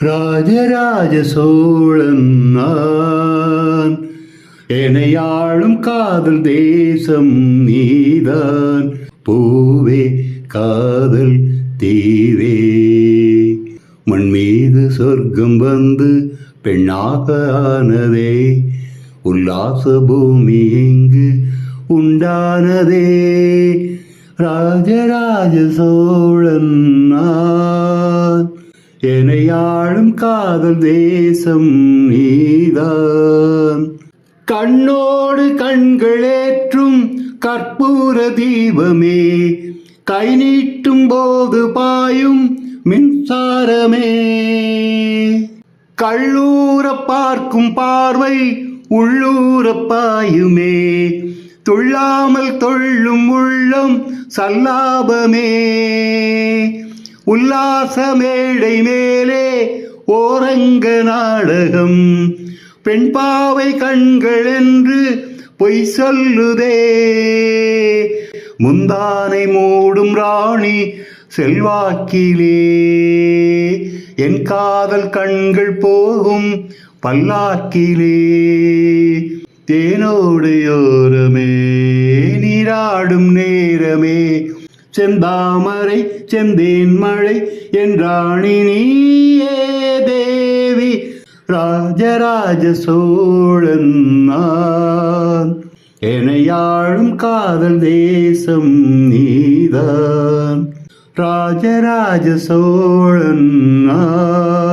ராஜராஜ சோழன் நான், எனையாளும் காதல் தேசம் நீதான். பூவே காதல் தீவே, மண் மீது சொர்க்கம் வந்து பெண்ணாக ஆனதே, உல்லாச பூமி இங்கு உண்டானதே. ராஜராஜ சோழன் நான், எனையாளும் காதல் தேசம் நீதான். கண்ணோடு கண்களேற்றும் கற்பூர தீபமே, கை நீட்டும் போது பாயும் மின்சாரமே, கள்ளூர பார்க்கும் பார்வை உள்ளூர பாயுமே, துள்ளாமல் தொள்ளும் உள்ளம் சல்லாபமே. உல்லாச மேடை மேலே ஓரங்க நாடகம், பெண் பாவை கண்கள் என்று பொய் சொல்லுதே. முந்தானை மூடும் ராணி செல்வாக்கிலே, என் காதல் கண்கள் போகும் பல்லாக்கிலே. தேனோடையோரமே நீராடும் நேரமே, செந்தாமரை செந்தேன் மழை என்றாணி நீயே தேவி. ராஜராஜ சோழன் நான், எனையாளும் காதல் தேசம் நீதான். ராஜராஜ சோழன் நான்.